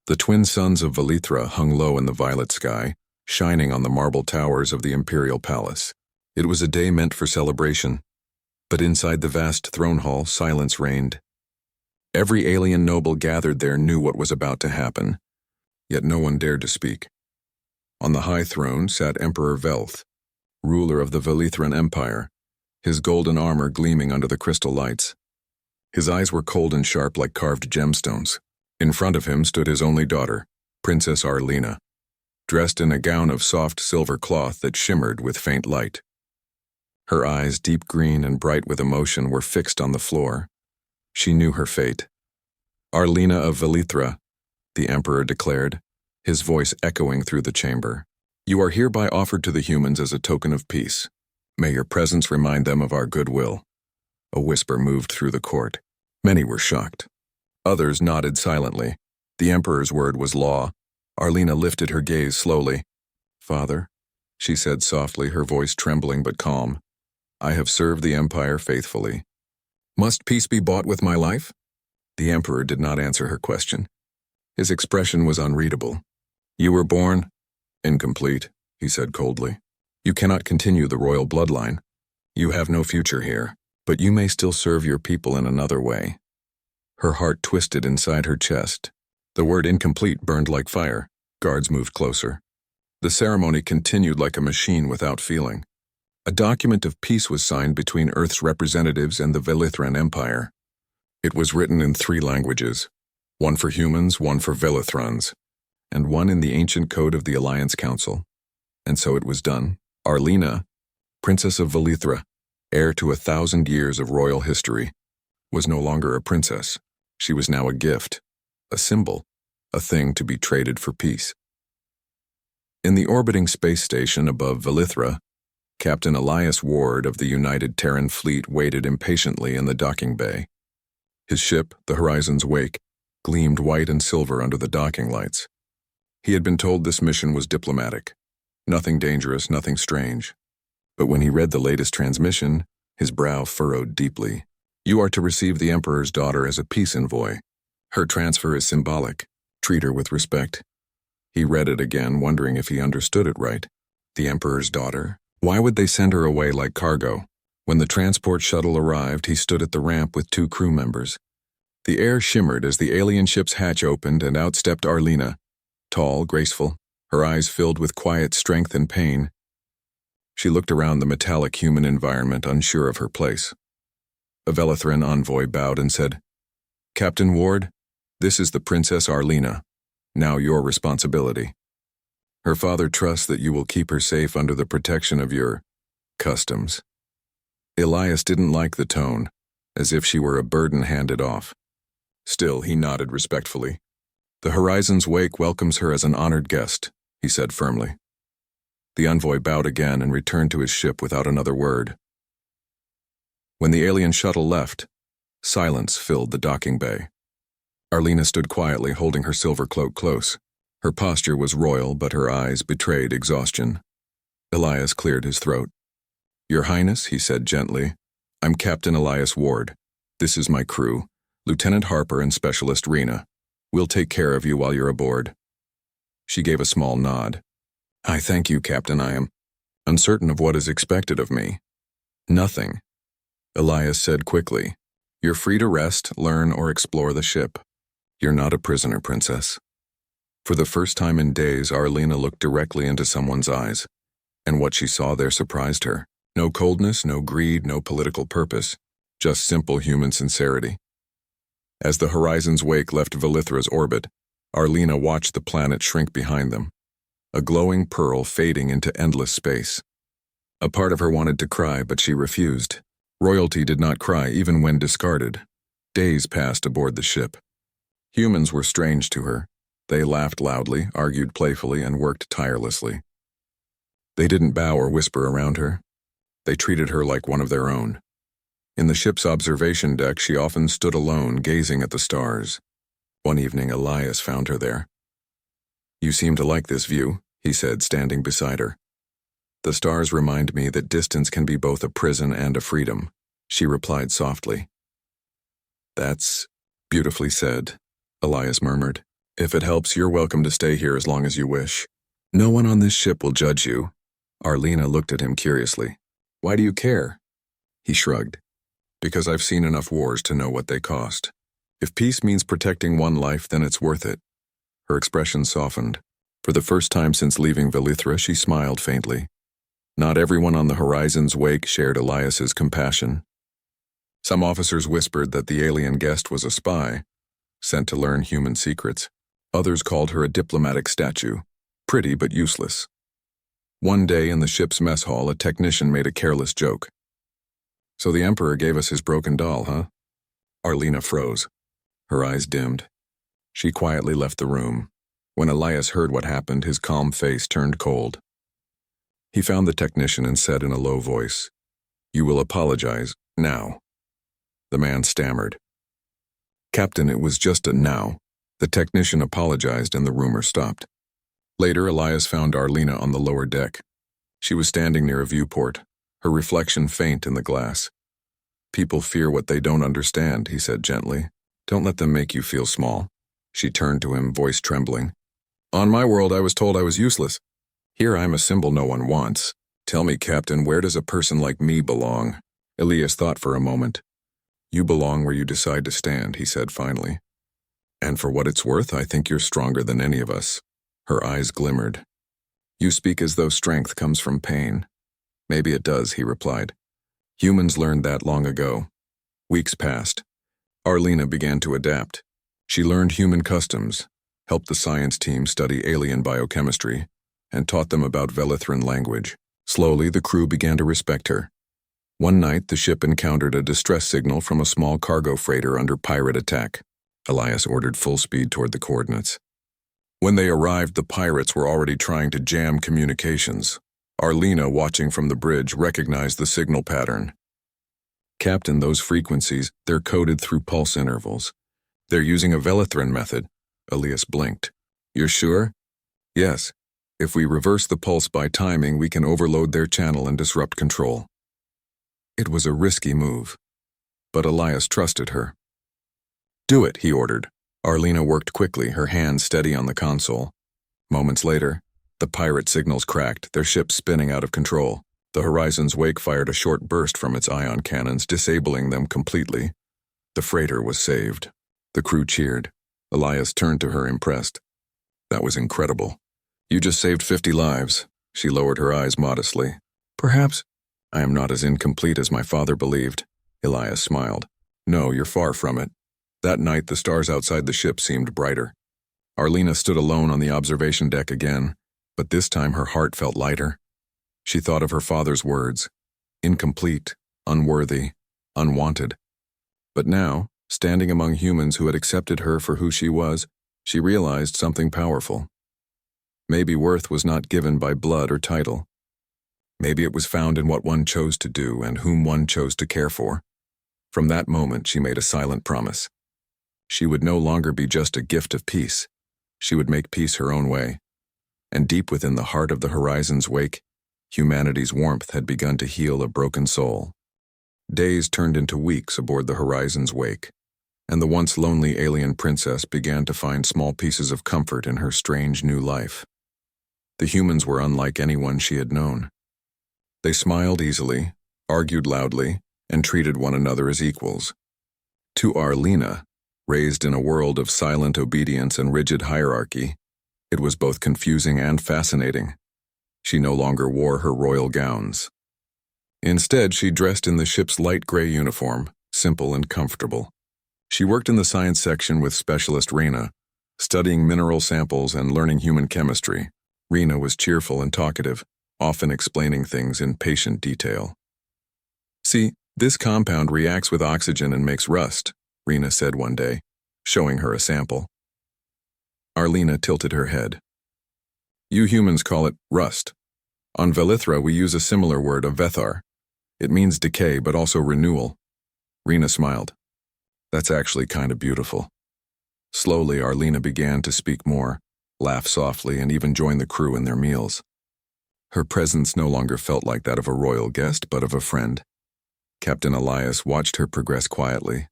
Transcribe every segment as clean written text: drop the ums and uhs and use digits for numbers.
The twin suns of Velithra hung low in the violet sky, shining on the marble towers of the imperial palace. It was a day meant for celebration, but inside the vast throne hall, silence reigned. Every alien noble gathered there knew what was about to happen, yet no one dared to speak. On the high throne sat Emperor Velth, ruler of the Velithran Empire, his golden armor gleaming under the crystal lights. His eyes were cold and sharp like carved gemstones. In front of him stood his only daughter, Princess Arina, dressed in a gown of soft silver cloth that shimmered with faint light. Her eyes, deep green and bright with emotion, were fixed on the floor. She knew her fate. Arina of Velithra, the Emperor declared, his voice echoing through the chamber. You are hereby offered to the humans as a token of peace. May your presence remind them of our goodwill. A whisper moved through the court. Many were shocked. Others nodded silently. The Emperor's word was law. Arina lifted her gaze slowly. Father, she said softly, her voice trembling but calm, I have served the Empire faithfully. Must peace be bought with my life? The Emperor did not answer her question. His expression was unreadable. You were born incomplete, he said coldly. You cannot continue the royal bloodline. You have no future here, but you may still serve your people in another way. Her heart twisted inside her chest. The word incomplete burned like fire. Guards moved closer. The ceremony continued like a machine without feeling. A document of peace was signed between Earth's representatives and the Velithran Empire. It was written in 3 languages, one for humans, one for Velithrans, and one in the ancient code of the Alliance Council. And so it was done. Arina, Princess of Velithra, heir to 1,000 years of royal history, was no longer a princess. She was now a gift, a symbol, a thing to be traded for peace. In the orbiting space station above Velithra, Captain Elias Ward of the United Terran Fleet waited impatiently in the docking bay. His ship, the Horizon's Wake, gleamed white and silver under the docking lights. He had been told this mission was diplomatic. Nothing dangerous, nothing strange. But when he read the latest transmission, his brow furrowed deeply. You are to receive the Emperor's daughter as a peace envoy. Her transfer is symbolic. Treat her with respect. He read it again, wondering if he understood it right. The Emperor's daughter? Why would they send her away like cargo? When the transport shuttle arrived, he stood at the ramp with 2 crew members. The air shimmered as the alien ship's hatch opened and out stepped Arina, tall, graceful, her eyes filled with quiet strength and pain. She looked around the metallic human environment, unsure of her place. A Velithran envoy bowed and said, Captain Ward, this is the Princess Arina. Now your responsibility. Her father trusts that you will keep her safe under the protection of your customs. Elias didn't like the tone, as if she were a burden handed off. Still, he nodded respectfully. The Horizon's Wake welcomes her as an honored guest, he said firmly. The envoy bowed again and returned to his ship without another word. When the alien shuttle left, silence filled the docking bay. Arina stood quietly, holding her silver cloak close. Her posture was royal, but her eyes betrayed exhaustion. Elias cleared his throat. Your Highness, he said gently, I'm Captain Elias Ward. This is my crew, Lieutenant Harper and Specialist Rena. We'll take care of you while you're aboard. She gave a small nod. I thank you, Captain. I am uncertain of what is expected of me. Nothing. Elias said quickly. You're free to rest, learn, or explore the ship. You're not a prisoner, Princess. For the first time in days, Arina looked directly into someone's eyes, and what she saw there surprised her. No coldness, no greed, no political purpose, just simple human sincerity. As the Horizon's Wake left Velithra's orbit, Arina watched the planet shrink behind them, a glowing pearl fading into endless space. A part of her wanted to cry, but she refused. Royalty did not cry even when discarded. Days passed aboard the ship. Humans were strange to her. They laughed loudly, argued playfully, and worked tirelessly. They didn't bow or whisper around her. They treated her like one of their own. In the ship's observation deck, she often stood alone, gazing at the stars. One evening, Elias found her there. You seem to like this view, he said, standing beside her. The stars remind me that distance can be both a prison and a freedom, she replied softly. That's beautifully said, Elias murmured. If it helps, you're welcome to stay here as long as you wish. No one on this ship will judge you. Arina looked at him curiously. Why do you care? He shrugged. Because I've seen enough wars to know what they cost. If peace means protecting one life, then it's worth it. Her expression softened. For the first time since leaving Velithra, she smiled faintly. Not everyone on the horizon's wake shared Elias's compassion. Some officers whispered that the alien guest was a spy, sent to learn human secrets. Others called her a diplomatic statue, pretty but useless. One day in the ship's mess hall, a technician made a careless joke. So the Emperor gave us his broken doll, huh? Arina froze. Her eyes dimmed. She quietly left the room. When Elias heard what happened, his calm face turned cold. He found the technician and said in a low voice, "You will apologize, now." The man stammered. "Captain, it was just a now." The technician apologized and the rumor stopped. Later, Elias found Arina on the lower deck. She was standing near a viewport, her reflection faint in the glass. "People fear what they don't understand," he said gently. "Don't let them make you feel small." She turned to him, voice trembling. "On my world, I was told I was useless. Here I'm a symbol no one wants. Tell me, Captain, where does a person like me belong?" Elias thought for a moment. "You belong where you decide to stand," he said finally. "And for what it's worth, I think you're stronger than any of us." Her eyes glimmered. "You speak as though strength comes from pain." "Maybe it does," he replied. "Humans learned that long ago." Weeks passed. Arina began to adapt. She learned human customs, helped the science team study alien biochemistry, and taught them about Velithran language. Slowly, the crew began to respect her. One night, the ship encountered a distress signal from a small cargo freighter under pirate attack. Elias ordered full speed toward the coordinates. When they arrived, the pirates were already trying to jam communications. Arina, watching from the bridge, recognized the signal pattern. "Captain, those frequencies, they're coded through pulse intervals. They're using a Velithran method." Elias blinked. "You're sure?" "Yes. If we reverse the pulse by timing, we can overload their channel and disrupt control." It was a risky move, but Elias trusted her. "Do it," he ordered. Arina worked quickly, her hands steady on the console. Moments later, the pirate signals cracked, their ship spinning out of control. The horizon's wake fired a short burst from its ion cannons, disabling them completely. The freighter was saved. The crew cheered. Elias turned to her, impressed. "That was incredible. You just saved 50 lives." She lowered her eyes modestly. "Perhaps I am not as incomplete as my father believed." Elias smiled. "No, you're far from it." That night, the stars outside the ship seemed brighter. Arina stood alone on the observation deck again, but this time her heart felt lighter. She thought of her father's words, incomplete, unworthy, unwanted. But now, standing among humans who had accepted her for who she was, she realized something powerful. Maybe worth was not given by blood or title. Maybe it was found in what one chose to do and whom one chose to care for. From that moment, she made a silent promise. She would no longer be just a gift of peace. She would make peace her own way. And deep within the heart of the horizon's wake, humanity's warmth had begun to heal a broken soul. Days turned into weeks aboard the horizon's wake, and the once lonely alien princess began to find small pieces of comfort in her strange new life. The humans were unlike anyone she had known. They smiled easily, argued loudly, and treated one another as equals. To Arina, raised in a world of silent obedience and rigid hierarchy, it was both confusing and fascinating. She no longer wore her royal gowns. Instead, she dressed in the ship's light gray uniform, simple and comfortable. She worked in the science section with specialist Arina, studying mineral samples and learning human chemistry. Arina was cheerful and talkative, often explaining things in patient detail. "See, this compound reacts with oxygen and makes rust," Arina said one day, showing her a sample. Arina tilted her head. "You humans call it rust. On Velithra, we use a similar word, a vethar. It means decay, but also renewal." Arina smiled. "That's actually kind of beautiful." Slowly, Arina began to speak more, laugh softly, and even join the crew in their meals. Her presence no longer felt like that of a royal guest, but of a friend. Captain Elias watched her progress quietly.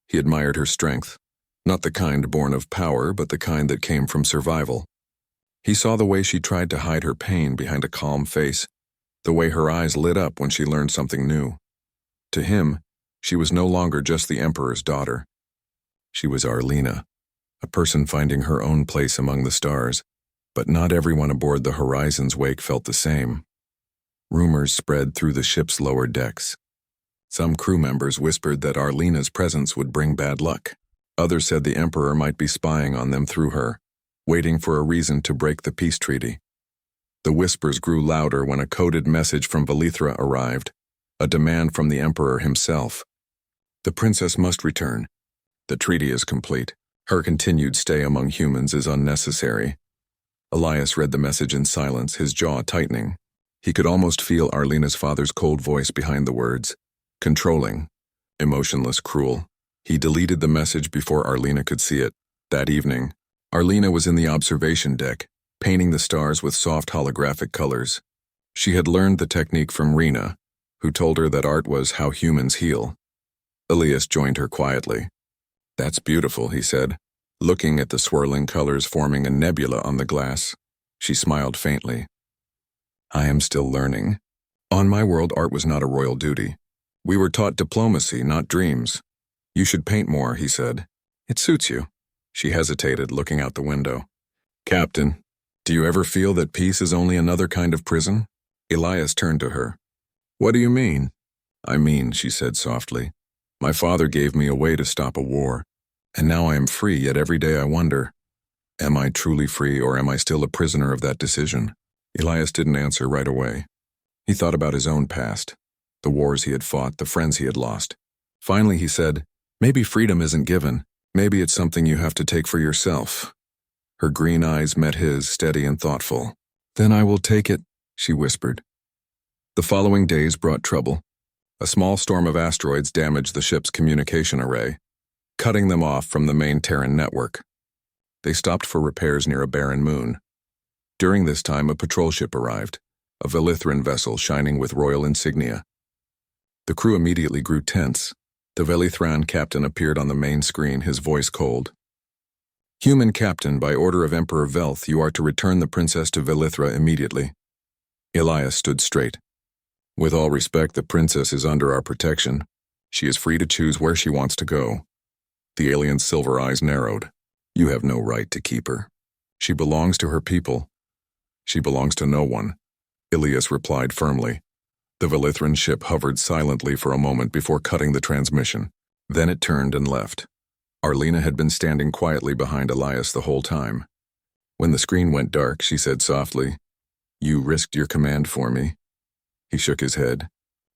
He admired her strength, Not the kind born of power, but the kind that came from survival. He saw the way she tried to hide her pain behind a calm face, the way her eyes lit up when she learned something new. To him, she was no longer just the Emperor's daughter. She was Arina, a person finding her own place among the stars, but not everyone aboard the Horizon's wake felt the same. Rumors spread through the ship's lower decks. Some crew members whispered that Arina's presence would bring bad luck. Others said the Emperor might be spying on them through her, waiting for a reason to break the peace treaty. The whispers grew louder when a coded message from Velithra arrived, a demand from the Emperor himself. The princess must return. The treaty is complete. Her continued stay among humans is unnecessary. Elias read the message in silence, his jaw tightening. He could almost feel Arina's father's cold voice behind the words. Controlling. Emotionless, cruel. He deleted the message before Arina could see it. That evening, Arina was in the observation deck, painting the stars with soft holographic colors. She had learned the technique from Rina, who told her that art was how humans heal. Elias joined her quietly. That's beautiful, he said, looking at the swirling colors forming a nebula on the glass. She smiled faintly. I am still learning. On my world, art was not a royal duty. We were taught diplomacy, not dreams. You should paint more, he said. It suits you. She hesitated, looking out the window. Captain, do you ever feel that peace is only another kind of prison? Elias turned to her. What do you mean? I mean, she said softly. My father gave me a way to stop a war, and now I am free, yet every day I wonder, am I truly free or am I still a prisoner of that decision? Elias didn't answer right away. He thought about his own past, the wars he had fought, the friends he had lost. Finally he said, maybe freedom isn't given. Maybe it's something you have to take for yourself. Her green eyes met his, steady and thoughtful. Then I will take it, she whispered. The following days brought trouble. A small storm of asteroids damaged the ship's communication array, cutting them off from the main Terran network. They stopped for repairs near a barren moon. During this time, a patrol ship arrived, a Velithran vessel shining with royal insignia. The crew immediately grew tense. The Velithran captain appeared on the main screen, his voice cold. Human captain, by order of Emperor Velth, you are to return the princess to Velithra immediately. Elias stood straight. With all respect, the princess is under our protection. She is free to choose where she wants to go. The alien's silver eyes narrowed. You have no right to keep her. She belongs to her people. She belongs to no one. Elias replied firmly. The Velithran ship hovered silently for a moment before cutting the transmission. Then it turned and left. Arina had been standing quietly behind Elias the whole time. When the screen went dark, she said softly, You risked your command for me. He shook his head.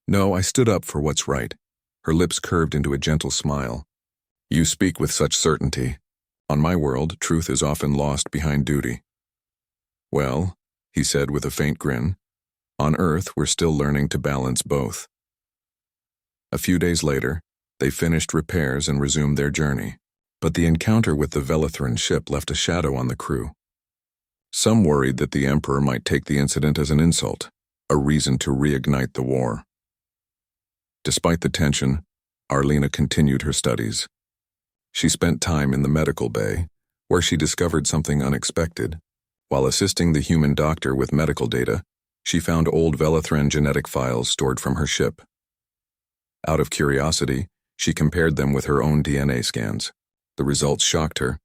No, I stood up for what's right. Her lips curved into a gentle smile. You speak with such certainty. On my world, truth is often lost behind duty. Well, he said with a faint grin, on Earth, we're still learning to balance both. A few days later, they finished repairs and resumed their journey. But the encounter with the Velithran ship left a shadow on the crew. Some worried that the Emperor might take the incident as an insult, a reason to reignite the war. Despite the tension, Arina continued her studies. She spent time in the medical bay, where she discovered something unexpected. While assisting the human doctor with medical data, she found old Velithran genetic files stored from her ship. Out of curiosity, she compared them with her own DNA scans. The results shocked her.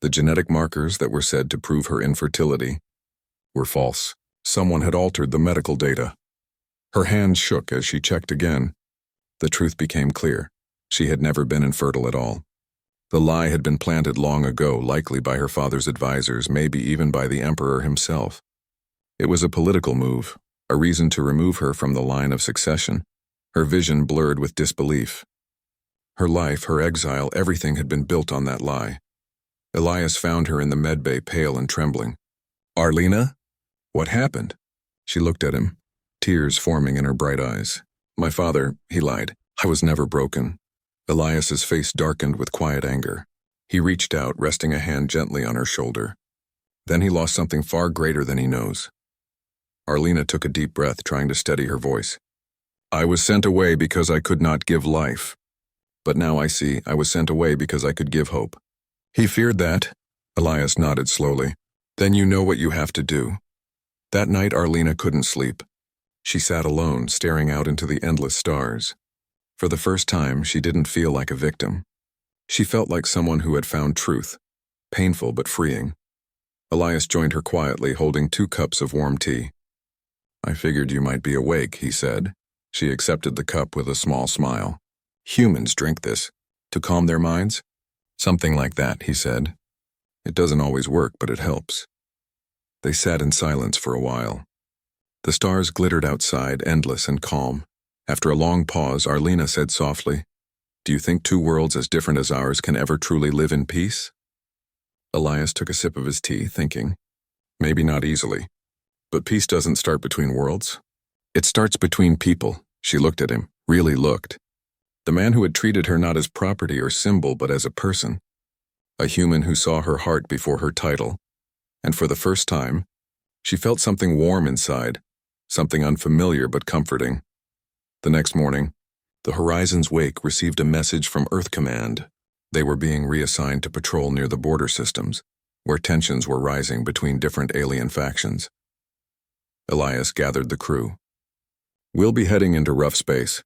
The genetic markers that were said to prove her infertility were false. Someone had altered the medical data. Her hands shook as she checked again. The truth became clear. She had never been infertile at all. The lie had been planted long ago, likely by her father's advisors, maybe even by the Emperor himself. It was a political move, a reason to remove her from the line of succession. Her vision blurred with disbelief. Her life, her exile, everything had been built on that lie. Elias found her in the medbay, pale and trembling. Arina? What happened? She looked at him, tears forming in her bright eyes. My father, he lied. I was never broken. Elias's face darkened with quiet anger. He reached out, resting a hand gently on her shoulder. Then he lost something far greater than he knows. Arina took a deep breath, trying to steady her voice. I was sent away because I could not give life. But now I see I was sent away because I could give hope. He feared that. Elias nodded slowly. Then you know what you have to do. That night Arina couldn't sleep. She sat alone, staring out into the endless stars. For the first time, she didn't feel like a victim. She felt like someone who had found truth, painful but freeing. Elias joined her quietly, holding 2 cups of warm tea. I figured you might be awake, he said. She accepted the cup with a small smile. Humans drink this. To calm their minds? Something like that, he said. It doesn't always work, but it helps. They sat in silence for a while. The stars glittered outside, endless and calm. After a long pause, Arina said softly, Do you think 2 worlds as different as ours can ever truly live in peace? Elias took a sip of his tea, thinking, maybe not easily. But peace doesn't start between worlds. It starts between people. She looked at him, really looked. The man who had treated her not as property or symbol, but as a person. A human who saw her heart before her title. And for the first time, she felt something warm inside, something unfamiliar but comforting. The next morning, the Horizon's Wake received a message from Earth Command. They were being reassigned to patrol near the border systems, where tensions were rising between different alien factions. Elias gathered the crew. We'll be heading into rough space.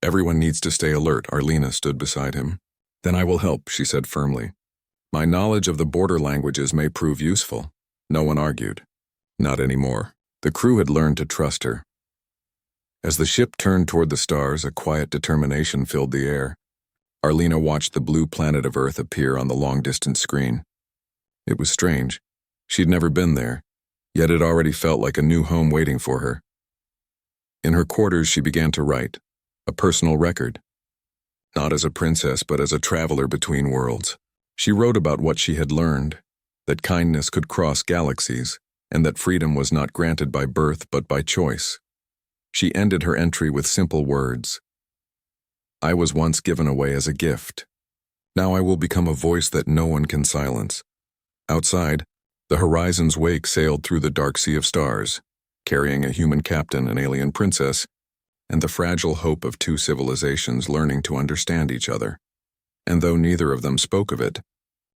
Everyone needs to stay alert. Arina stood beside him. Then I will help, she said firmly. My knowledge of the border languages may prove useful. No one argued. Not anymore. The crew had learned to trust her. As the ship turned toward the stars, a quiet determination filled the air. Arina watched the blue planet of Earth appear on the long-distance screen. It was strange. She'd never been there, yet it already felt like a new home waiting for her. In her quarters, she began to write, a personal record. Not as a princess, but as a traveler between worlds. She wrote about what she had learned, that kindness could cross galaxies, and that freedom was not granted by birth but by choice. She ended her entry with simple words. I was once given away as a gift. Now I will become a voice that no one can silence. Outside, the Horizon's Wake sailed through the dark sea of stars, carrying a human captain, an alien princess, and the fragile hope of 2 civilizations learning to understand each other. And though neither of them spoke of it,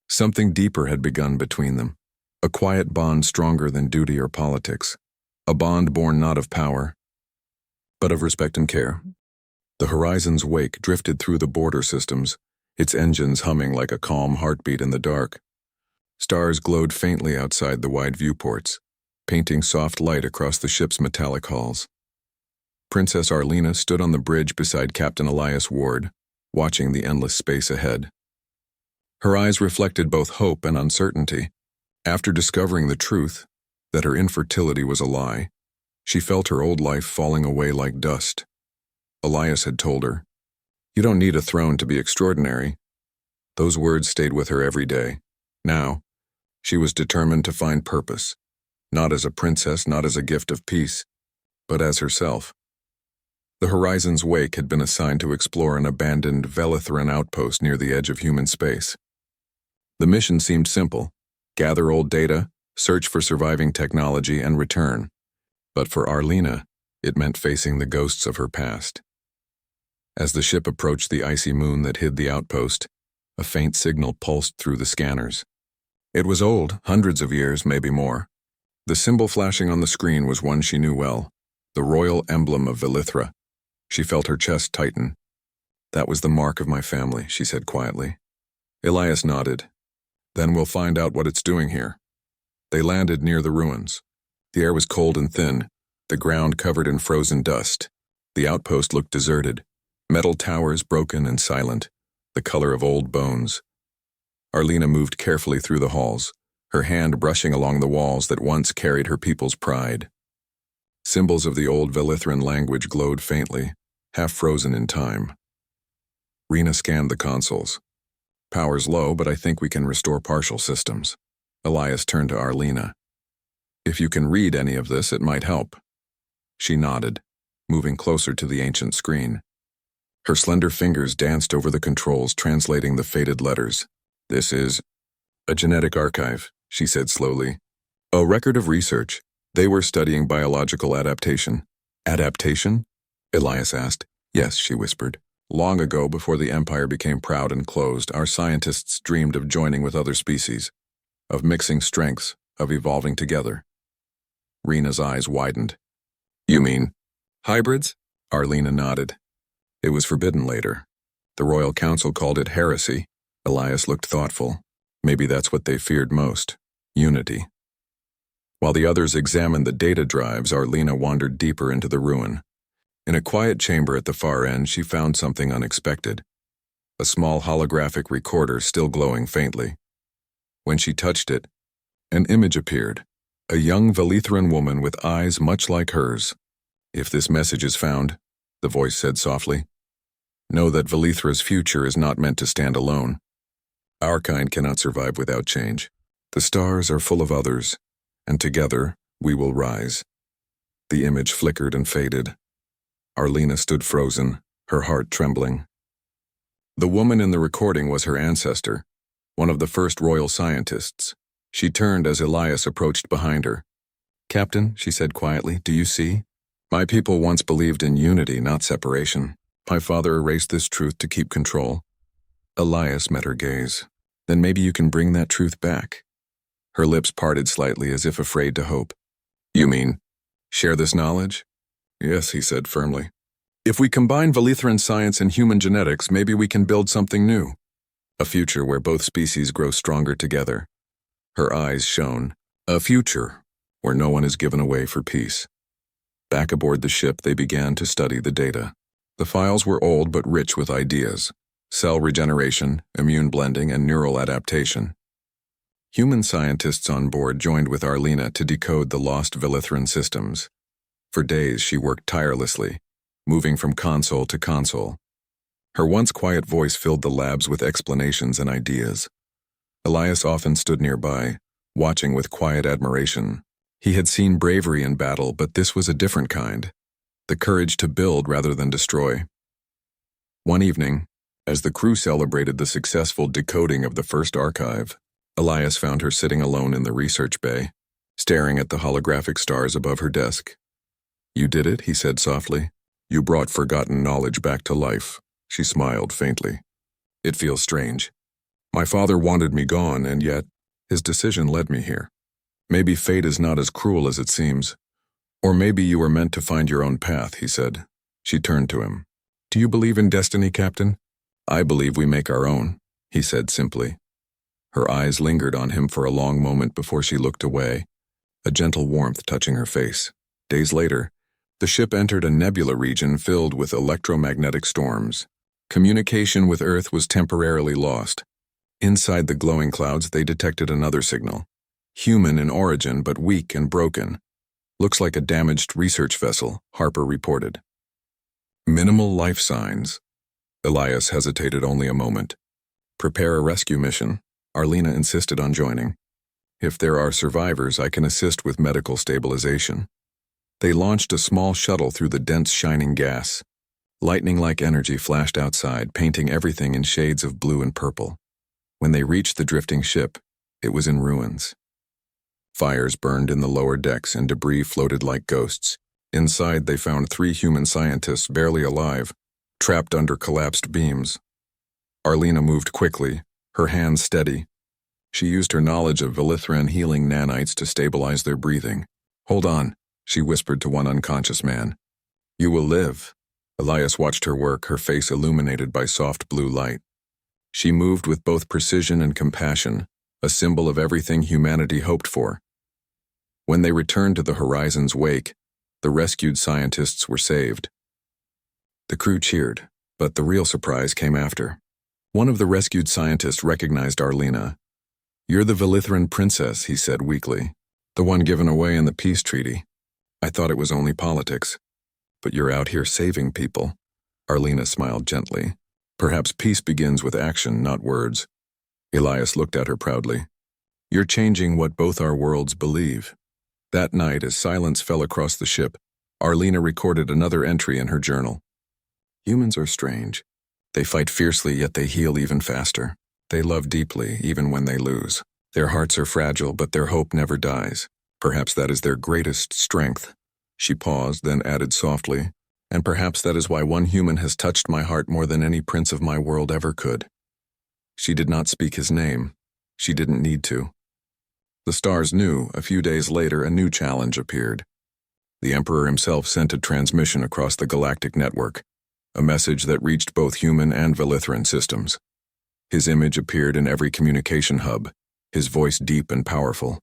something deeper had begun between them, a quiet bond stronger than duty or politics, a bond born not of power, but of respect and care. The Horizon's Wake drifted through the border systems, its engines humming like a calm heartbeat in the dark. Stars glowed faintly outside the wide viewports, painting soft light across the ship's metallic hulls. Princess Arina stood on the bridge beside Captain Elias Ward, watching the endless space ahead. Her eyes reflected both hope and uncertainty. After discovering the truth, that her infertility was a lie, she felt her old life falling away like dust. Elias had told her, You don't need a throne to be extraordinary. Those words stayed with her every day. Now, she was determined to find purpose, not as a princess, not as a gift of peace, but as herself. The Horizon's Wake had been assigned to explore an abandoned Velithran outpost near the edge of human space. The mission seemed simple: gather old data, search for surviving technology, and return. But for Arina, it meant facing the ghosts of her past. As the ship approached the icy moon that hid the outpost, a faint signal pulsed through the scanners. It was old, hundreds of years, maybe more. The symbol flashing on the screen was one she knew well, the royal emblem of Velithra. She felt her chest tighten. That was the mark of my family, she said quietly. Elias nodded. Then we'll find out what it's doing here. They landed near the ruins. The air was cold and thin, the ground covered in frozen dust. The outpost looked deserted, metal towers broken and silent, the color of old bones. Arina moved carefully through the halls, her hand brushing along the walls that once carried her people's pride. Symbols of the old Velithran language glowed faintly, half frozen in time. Rena scanned the consoles. Power's low, but I think we can restore partial systems. Elias turned to Arina. If you can read any of this, it might help. She nodded, moving closer to the ancient screen. Her slender fingers danced over the controls, translating the faded letters. This is a genetic archive, she said slowly. A record of research. They were studying biological adaptation. Adaptation? Elias asked. Yes, she whispered. Long ago, before the Empire became proud and closed, our scientists dreamed of joining with other species, of mixing strengths, of evolving together. Rina's eyes widened. You mean hybrids? Arina nodded. It was forbidden later. The Royal Council called it heresy. Elias looked thoughtful. Maybe that's what they feared most. Unity. While the others examined the data drives, Arina wandered deeper into the ruin. In a quiet chamber at the far end, she found something unexpected. A small holographic recorder still glowing faintly. When she touched it, an image appeared. A young Velithran woman with eyes much like hers. If this message is found, the voice said softly, know that Velithra's future is not meant to stand alone. Our kind cannot survive without change. The stars are full of others, and together we will rise. The image flickered and faded. Arina stood frozen, her heart trembling. The woman in the recording was her ancestor, one of the first royal scientists. She turned as Elias approached behind her. Captain, she said quietly, do you see? My people once believed in unity, not separation. My father erased this truth to keep control. Elias met her gaze. Then maybe you can bring that truth back. Her lips parted slightly as if afraid to hope. You mean, share this knowledge? Yes, he said firmly. If we combine Velithran science and human genetics, maybe we can build something new. A future where both species grow stronger together. Her eyes shone. A future where no one is given away for peace. Back aboard the ship, they began to study the data. The files were old but rich with ideas. Cell regeneration, immune blending, and neural adaptation. Human scientists on board joined with Arina to decode the lost Velithran systems. For days she worked tirelessly, moving from console to console. Her once quiet voice filled the labs with explanations and ideas. Elias often stood nearby, watching with quiet admiration. He had seen bravery in battle, but this was a different kind. The courage to build rather than destroy. One evening, as the crew celebrated the successful decoding of the first archive, Elias found her sitting alone in the research bay, staring at the holographic stars above her desk. You did it, he said softly. You brought forgotten knowledge back to life. She smiled faintly. It feels strange. My father wanted me gone, and yet his decision led me here. Maybe fate is not as cruel as it seems. Or maybe you were meant to find your own path, he said. She turned to him. Do you believe in destiny, Captain? I believe we make our own, he said simply. Her eyes lingered on him for a long moment before she looked away, a gentle warmth touching her face. Days later, the ship entered a nebula region filled with electromagnetic storms. Communication with Earth was temporarily lost. Inside the glowing clouds, they detected another signal. Human in origin, but weak and broken. Looks like a damaged research vessel, Harper reported. Minimal life signs. Elias hesitated only a moment. Prepare a rescue mission. Arina insisted on joining. If there are survivors, I can assist with medical stabilization. They launched a small shuttle through the dense shining gas. Lightning-like energy flashed outside, painting everything in shades of blue and purple. When they reached the drifting ship, it was in ruins. Fires burned in the lower decks and debris floated like ghosts. Inside, they found 3 human scientists barely alive, trapped under collapsed beams. Arina moved quickly, her hands steady. She used her knowledge of Velithran healing nanites to stabilize their breathing. Hold on, she whispered to one unconscious man. You will live. Elias watched her work, her face illuminated by soft blue light. She moved with both precision and compassion, a symbol of everything humanity hoped for. When they returned to the horizon's wake, the rescued scientists were saved. The crew cheered, but the real surprise came after. One of the rescued scientists recognized Arina. You're the Velithran princess, he said weakly. The one given away in the peace treaty. I thought it was only politics. But you're out here saving people. Arina smiled gently. Perhaps peace begins with action, not words. Elias looked at her proudly. You're changing what both our worlds believe. That night, as silence fell across the ship, Arina recorded another entry in her journal. Humans are strange. They fight fiercely, yet they heal even faster. They love deeply, even when they lose. Their hearts are fragile, but their hope never dies. Perhaps that is their greatest strength. She paused, then added softly, And perhaps that is why one human has touched my heart more than any prince of my world ever could. She did not speak his name. She didn't need to. The stars knew. A few days later, a new challenge appeared. The Emperor himself sent a transmission across the galactic network, a message that reached both human and Velithran systems. His image appeared in every communication hub, his voice deep and powerful.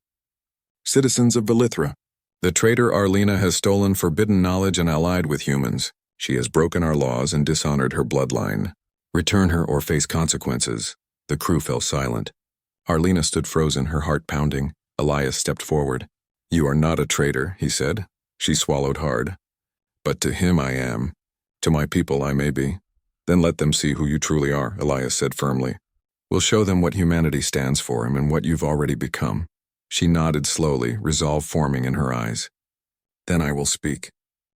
Citizens of Velithra, the traitor Arina has stolen forbidden knowledge and allied with humans. She has broken our laws and dishonored her bloodline. Return her or face consequences. The crew fell silent. Arina stood frozen, her heart pounding. Elias stepped forward. You are not a traitor, he said. She swallowed hard. But to him I am. To my people I may be. Then let them see who you truly are, Elias said firmly. We'll show them what humanity stands for and what you've already become. She nodded slowly, resolve forming in her eyes. Then I will speak.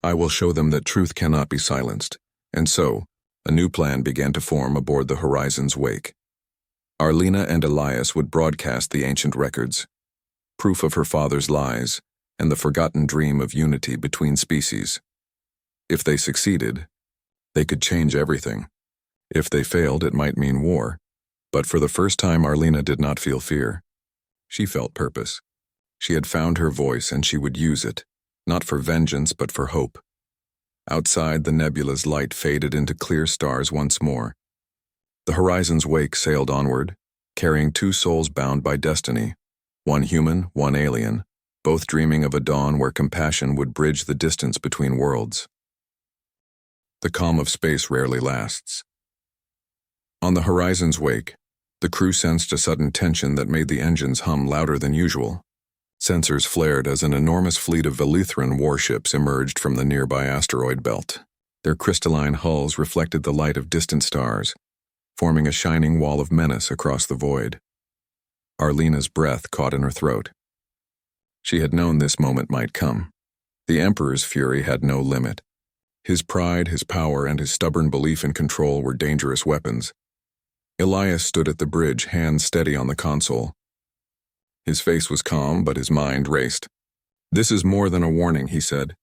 I will show them that truth cannot be silenced. And so, a new plan began to form aboard the Horizon's wake. Arina and Elias would broadcast the ancient records, proof of her father's lies, and the forgotten dream of unity between species. If they succeeded, they could change everything. If they failed, it might mean war. But for the first time, Arina did not feel fear. She felt purpose. She had found her voice, and she would use it, not for vengeance, but for hope. Outside, the nebula's light faded into clear stars once more. The Horizon's wake sailed onward, carrying two souls bound by destiny, one human, one alien, both dreaming of a dawn where compassion would bridge the distance between worlds. The calm of space rarely lasts. On the Horizon's wake, the crew sensed a sudden tension that made the engines hum louder than usual. Sensors flared as an enormous fleet of Velithran warships emerged from the nearby asteroid belt. Their crystalline hulls reflected the light of distant stars, forming a shining wall of menace across the void. Arina's breath caught in her throat. She had known this moment might come. The Emperor's fury had no limit. His pride, his power, and his stubborn belief in control were dangerous weapons. Elias stood at the bridge, hands steady on the console. His face was calm, but his mind raced. This is more than a warning, he said.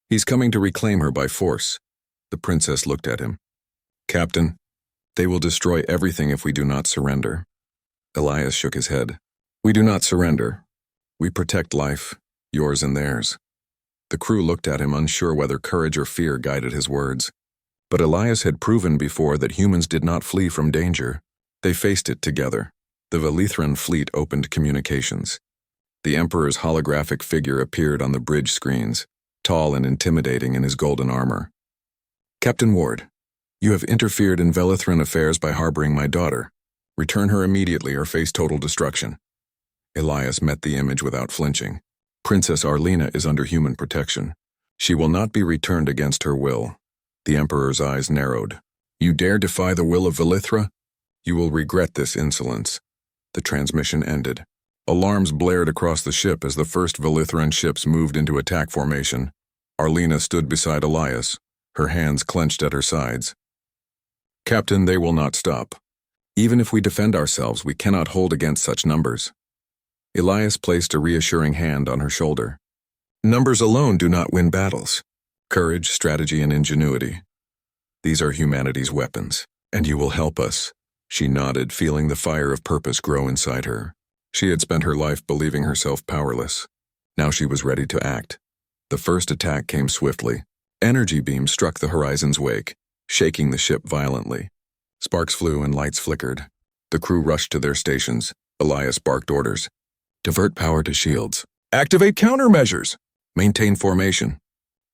He's coming to reclaim her by force. The princess looked at him. Captain, they will destroy everything if we do not surrender. Elias shook his head. We do not surrender. We protect life, yours and theirs. The crew looked at him, unsure whether courage or fear guided his words. But Elias had proven before that humans did not flee from danger. They faced it together. The Velithran fleet opened communications. The Emperor's holographic figure appeared on the bridge screens, tall and intimidating in his golden armor. Captain Ward, you have interfered in Velithran affairs by harboring my daughter. Return her immediately or face total destruction. Elias met the image without flinching. Princess Arina is under human protection. She will not be returned against her will. The Emperor's eyes narrowed. You dare defy the will of Velithra? You will regret this insolence. The transmission ended. Alarms blared across the ship as the first Velithran ships moved into attack formation. Arina stood beside Elias, her hands clenched at her sides. Captain, they will not stop. Even if we defend ourselves, we cannot hold against such numbers. Elias placed a reassuring hand on her shoulder. Numbers alone do not win battles. Courage, strategy, and ingenuity. These are humanity's weapons, and you will help us. She nodded, feeling the fire of purpose grow inside her. She had spent her life believing herself powerless. Now she was ready to act. The first attack came swiftly. Energy beams struck the Horizon's wake, shaking the ship violently. Sparks flew and lights flickered. The crew rushed to their stations. Elias barked orders. Divert power to shields. Activate countermeasures. Maintain formation.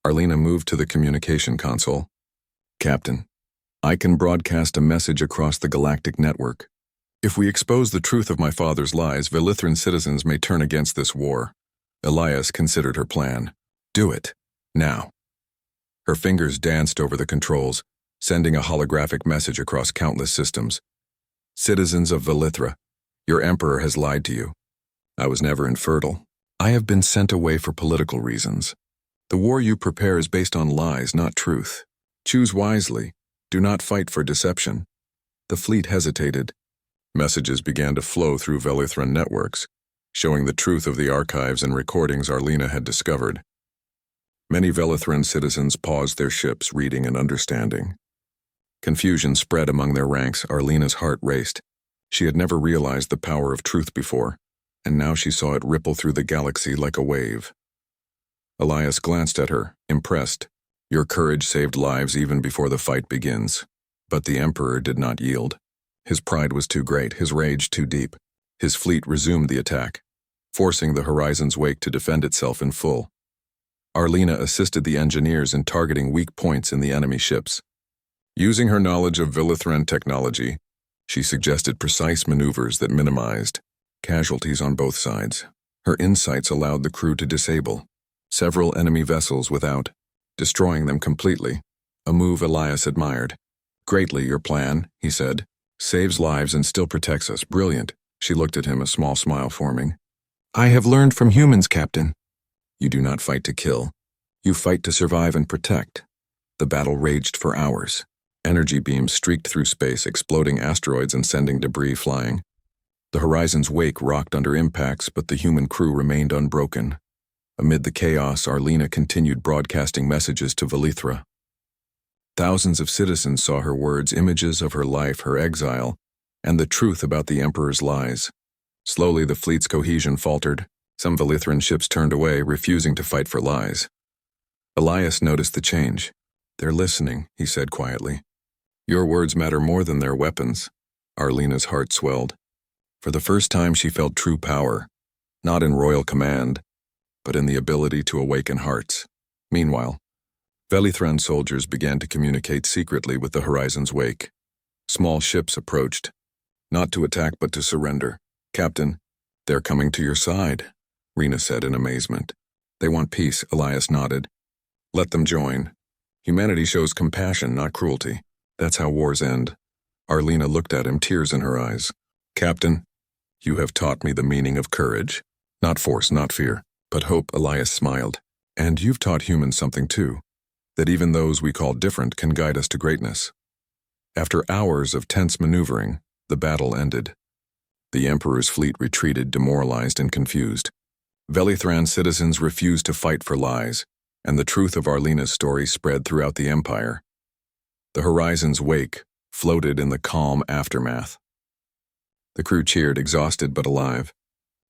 Arina moved to the communication console. Captain, I can broadcast a message across the galactic network. If we expose the truth of my father's lies, Velithran citizens may turn against this war. Elias considered her plan. Do it. Now. Her fingers danced over the controls, sending a holographic message across countless systems. Citizens of Velithra, your emperor has lied to you. I was never infertile. I have been sent away for political reasons. The war you prepare is based on lies, not truth. Choose wisely. Do not fight for deception. The fleet hesitated. Messages began to flow through Velithran networks, showing the truth of the archives and recordings Arina had discovered. Many Velithran citizens paused their ships, reading and understanding. Confusion spread among their ranks. Arina's heart raced. She had never realized the power of truth before, and now she saw it ripple through the galaxy like a wave. Elias glanced at her, impressed. Your courage saved lives even before the fight begins. But the Emperor did not yield. His pride was too great, his rage too deep. His fleet resumed the attack, forcing the Horizon's Wake to defend itself in full. Arina assisted the engineers in targeting weak points in the enemy ships. Using her knowledge of Velithran technology, she suggested precise maneuvers that minimized casualties on both sides. Her insights allowed the crew to disable several enemy vessels without destroying them completely, a move Elias admired. Greatly your plan, he said. Saves lives and still protects us. Brilliant. She looked at him, a small smile forming. I have learned from humans, Captain. You do not fight to kill. You fight to survive and protect. The battle raged for hours. Energy beams streaked through space, exploding asteroids and sending debris flying. The Horizon's Wake rocked under impacts, but the human crew remained unbroken. Amid the chaos, Arina continued broadcasting messages to Velithra. Thousands of citizens saw her words, images of her life, her exile, and the truth about the Emperor's lies. Slowly, the fleet's cohesion faltered. Some Velithran ships turned away, refusing to fight for lies. Elias noticed the change. They're listening, he said quietly. Your words matter more than their weapons. Arina's heart swelled. For the first time, she felt true power, not in royal command, but in the ability to awaken hearts. Meanwhile, Velithran soldiers began to communicate secretly with the Horizon's Wake. Small ships approached, not to attack but to surrender. Captain, they're coming to your side, Arina said in amazement. They want peace, Elias nodded. Let them join. Humanity shows compassion, not cruelty. That's how wars end. Arina looked at him, tears in her eyes. Captain, you have taught me the meaning of courage. Not force, not fear, but hope, Elias smiled. And you've taught humans something too, that even those we call different can guide us to greatness. After hours of tense maneuvering, the battle ended. The Emperor's fleet retreated, demoralized and confused. Velithran citizens refused to fight for lies, and the truth of Arina's story spread throughout the Empire. The Horizon's Wake floated in the calm aftermath. The crew cheered, exhausted but alive.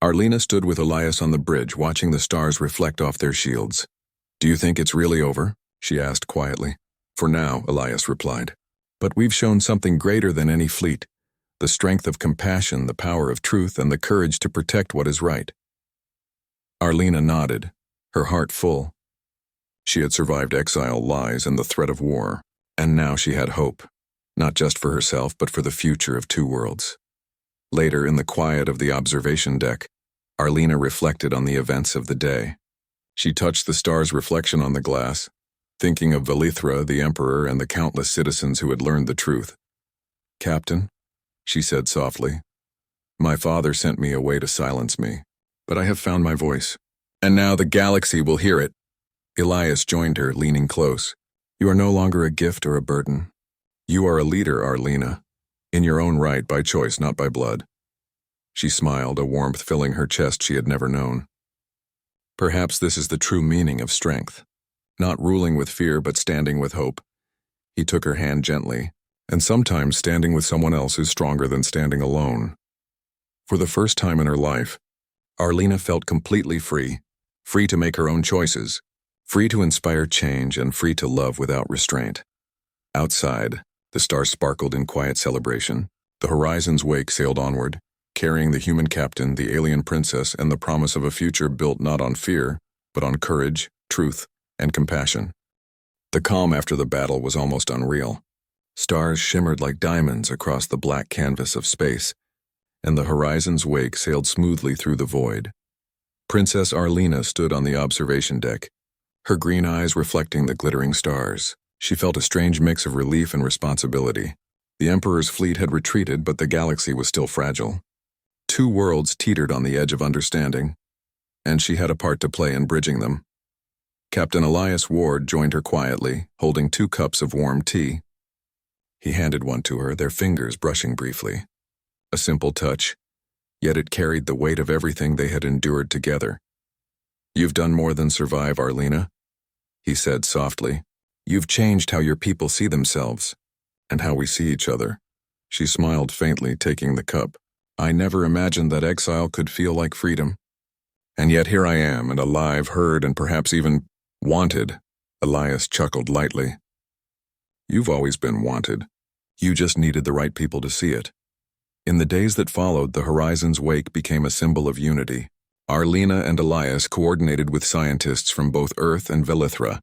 Arina stood with Elias on the bridge, watching the stars reflect off their shields. Do you think it's really over? She asked quietly. For now, Elias replied. But we've shown something greater than any fleet. The strength of compassion, the power of truth, and the courage to protect what is right. Arina nodded, her heart full. She had survived exile, lies, and the threat of war, and now she had hope, not just for herself but for the future of two worlds. Later, in the quiet of the observation deck, Arina reflected on the events of the day. She touched the star's reflection on the glass, thinking of Velithra, the Emperor, and the countless citizens who had learned the truth. Captain, she said softly, my father sent me away to silence me, but I have found my voice, and now the galaxy will hear it. Elias joined her, leaning close. You are no longer a gift or a burden. You are a leader, Arina, in your own right, by choice, not by blood. She smiled, a warmth filling her chest she had never known. Perhaps this is the true meaning of strength, not ruling with fear but standing with hope. He took her hand gently, and sometimes standing with someone else is stronger than standing alone. For the first time in her life, Arina felt completely free, free to make her own choices, free to inspire change, and free to love without restraint. Outside, the stars sparkled in quiet celebration. The Horizon's Wake sailed onward, carrying the human captain, the alien princess, and the promise of a future built not on fear, but on courage, truth, and compassion. The calm after the battle was almost unreal. Stars shimmered like diamonds across the black canvas of space, and the Horizon's Wake sailed smoothly through the void. Princess Arina stood on the observation deck, her green eyes reflecting the glittering stars. She felt a strange mix of relief and responsibility. The Emperor's fleet had retreated, but the galaxy was still fragile. Two worlds teetered on the edge of understanding, and she had a part to play in bridging them. Captain Elias Ward joined her quietly, holding 2 cups of warm tea. He handed one to her, their fingers brushing briefly. A simple touch, yet it carried the weight of everything they had endured together. You've done more than survive, Arina. he said softly. You've changed how your people see themselves, and how we see each other. She smiled faintly, taking the cup. I never imagined that exile could feel like freedom. And yet here I am, and alive, heard, and perhaps even wanted. Elias chuckled lightly. You've always been wanted. You just needed the right people to see it. In the days that followed, the Horizon's wake became a symbol of unity. Arina and Elias coordinated with scientists from both Earth and Velithra,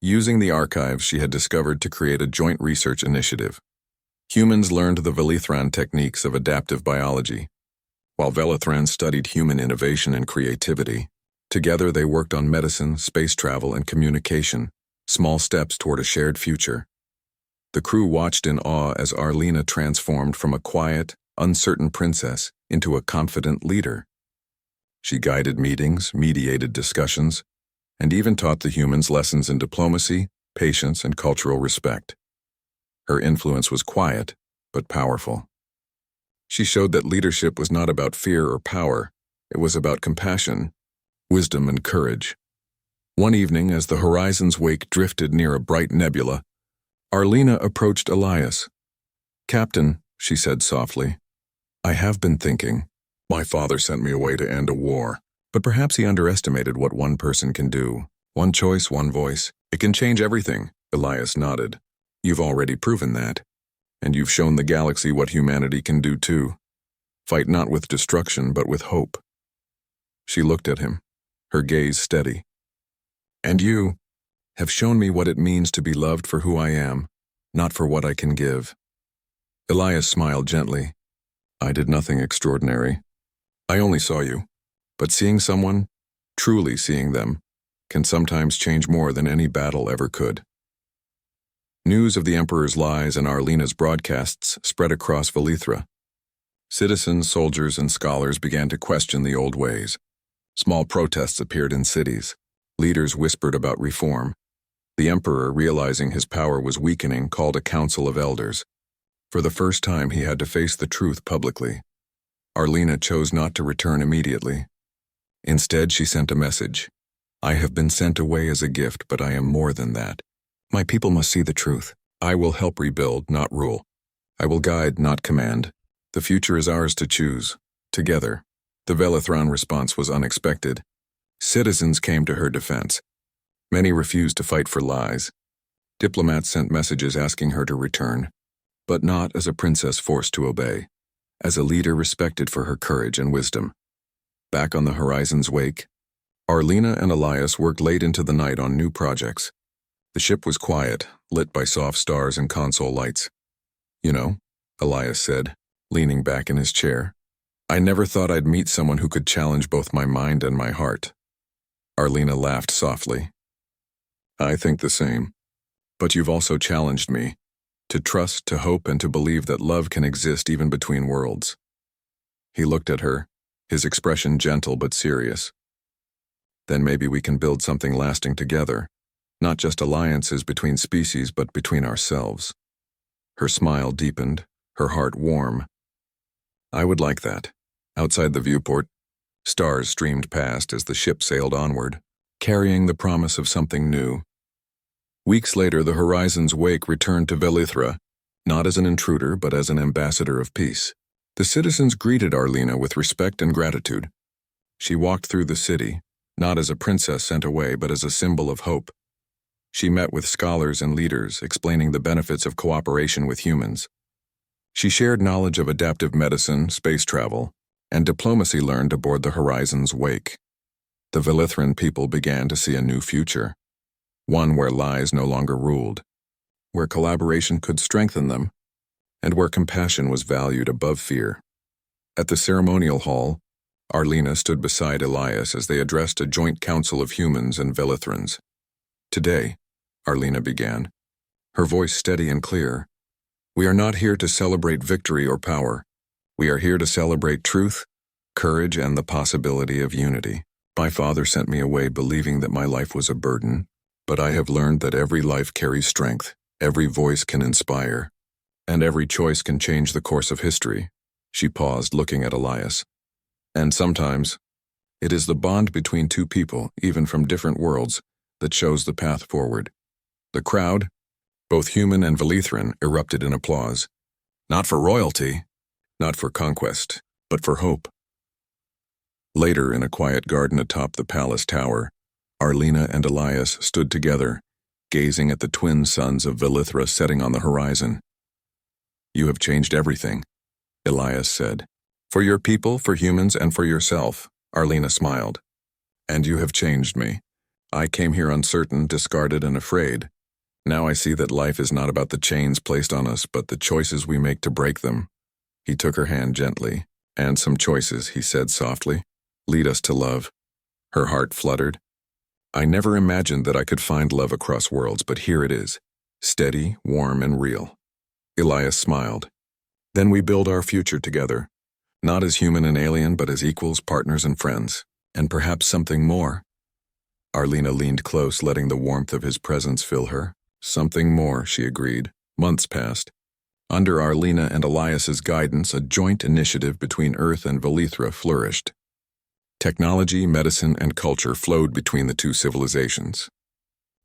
using the archives she had discovered to create a joint research initiative. Humans learned the Velithran techniques of adaptive biology, while Velithrans studied human innovation and creativity. Together they worked on medicine, space travel, and communication, small steps toward a shared future. The crew watched in awe as Arina transformed from a quiet, uncertain princess into a confident leader. She guided meetings, mediated discussions, and even taught the humans lessons in diplomacy, patience, and cultural respect. Her influence was quiet, but powerful. She showed that leadership was not about fear or power, it was about compassion, wisdom, and courage. One evening, as the Horizon's wake drifted near a bright nebula, Arina approached Elias. Captain, she said softly, I have been thinking. My father sent me away to end a war, but perhaps he underestimated what one person can do. One choice, one voice. It can change everything. Elias nodded. You've already proven that. And you've shown the galaxy what humanity can do too. Fight not with destruction, but with hope. She looked at him, her gaze steady. And you have shown me what it means to be loved for who I am, not for what I can give. Elias smiled gently. I did nothing extraordinary. I only saw you. But seeing someone, truly seeing them, can sometimes change more than any battle ever could. News of the Emperor's lies and Arina's broadcasts spread across Velithra. Citizens, soldiers, and scholars began to question the old ways. Small protests appeared in cities. Leaders whispered about reform. The Emperor, realizing his power was weakening, called a council of elders. For the first time, he had to face the truth publicly. Arina chose not to return immediately. Instead, she sent a message. I have been sent away as a gift, but I am more than that. My people must see the truth. I will help rebuild, not rule. I will guide, not command. The future is ours to choose, together. The Velithran response was unexpected. Citizens came to her defense. Many refused to fight for lies. Diplomats sent messages asking her to return, but not as a princess forced to obey, as a leader respected for her courage and wisdom. Back on the Horizon's wake, Arina and Elias worked late into the night on new projects. The ship was quiet, lit by soft stars and console lights. You know, Elias said, leaning back in his chair, I never thought I'd meet someone who could challenge both my mind and my heart. Arina laughed softly. I think the same. But you've also challenged me, to trust, to hope, and to believe that love can exist even between worlds. He looked at her, his expression gentle but serious. Then maybe we can build something lasting together, not just alliances between species but between ourselves. Her smile deepened, her heart warm. I would like that. Outside the viewport, stars streamed past as the ship sailed onward, carrying the promise of something new. Weeks later, the Horizon's wake returned to Velithra, not as an intruder but as an ambassador of peace. The citizens greeted Arina with respect and gratitude. She walked through the city, not as a princess sent away but as a symbol of hope. She met with scholars and leaders, explaining the benefits of cooperation with humans. She shared knowledge of adaptive medicine, space travel, and diplomacy learned aboard the Horizon's wake. The Velithran people began to see a new future, one where lies no longer ruled, where collaboration could strengthen them, and where compassion was valued above fear. At the ceremonial hall, Arina stood beside Elias as they addressed a joint council of humans and Velithrans. Today, Arina began, her voice steady and clear, we are not here to celebrate victory or power. We are here to celebrate truth, courage, and the possibility of unity. My father sent me away believing that my life was a burden, but I have learned that every life carries strength, every voice can inspire, and every choice can change the course of history. She paused, looking at Elias. And sometimes, it is the bond between two people, even from different worlds, that shows the path forward. The crowd, both human and Velithran, erupted in applause. Not for royalty, not for conquest, but for hope. Later, in a quiet garden atop the palace tower, Arina and Elias stood together, gazing at the twin suns of Velithra setting on the horizon. You have changed everything, Elias said. For your people, for humans, and for yourself, Arina smiled. And you have changed me. I came here uncertain, discarded, and afraid. Now I see that life is not about the chains placed on us, but the choices we make to break them. He took her hand gently. And some choices, he said softly, lead us to love. Her heart fluttered. I never imagined that I could find love across worlds, but here it is, steady, warm, and real. Elias smiled. Then we build our future together, not as human and alien, but as equals, partners, and friends, and perhaps something more. Arina leaned close, letting the warmth of his presence fill her. Something more, she agreed. Months passed. Under Arina and Elias's guidance, a joint initiative between Earth and Velithra flourished. Technology, medicine, and culture flowed between the two civilizations.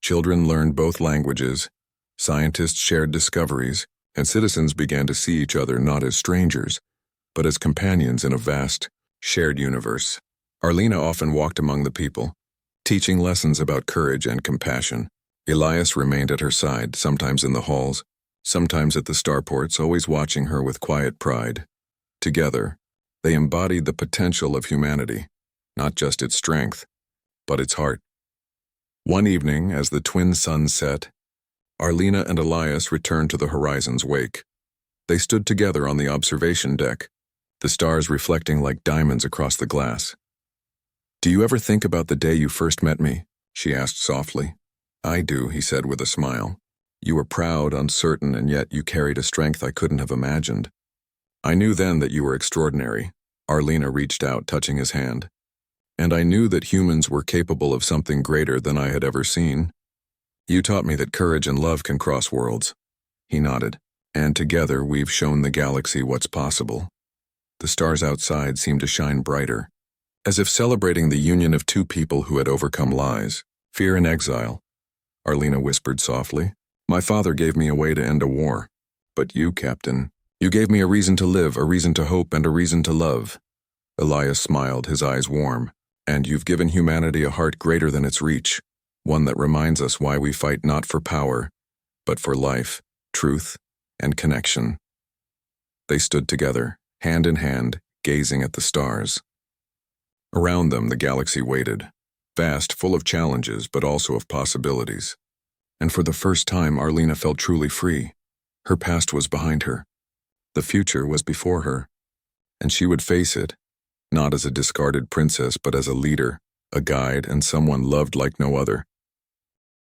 Children learned both languages, scientists shared discoveries, and citizens began to see each other not as strangers, but as companions in a vast, shared universe. Arina often walked among the people, teaching lessons about courage and compassion. Elias remained at her side, sometimes in the halls, sometimes at the starports, always watching her with quiet pride. Together, they embodied the potential of humanity, not just its strength, but its heart. One evening, as the twin suns set, Arina and Elias returned to the horizon's wake. They stood together on the observation deck, the stars reflecting like diamonds across the glass. Do you ever think about the day you first met me? She asked softly. I do, he said with a smile. You were proud, uncertain, and yet you carried a strength I couldn't have imagined. I knew then that you were extraordinary. Arina reached out, touching his hand. And I knew that humans were capable of something greater than I had ever seen. You taught me that courage and love can cross worlds. He nodded. And together we've shown the galaxy what's possible. The stars outside seemed to shine brighter, as if celebrating the union of two people who had overcome lies, fear, and exile. Arina whispered softly. My father gave me a way to end a war. But you, Captain, you gave me a reason to live, a reason to hope, and a reason to love. Elias smiled, his eyes warm. And you've given humanity a heart greater than its reach, one that reminds us why we fight not for power, but for life, truth, and connection. They stood together, hand in hand, gazing at the stars. Around them, the galaxy waited, vast, full of challenges, but also of possibilities. And for the first time, Arina felt truly free. Her past was behind her. The future was before her. And she would face it, not as a discarded princess, but as a leader, a guide, and someone loved like no other.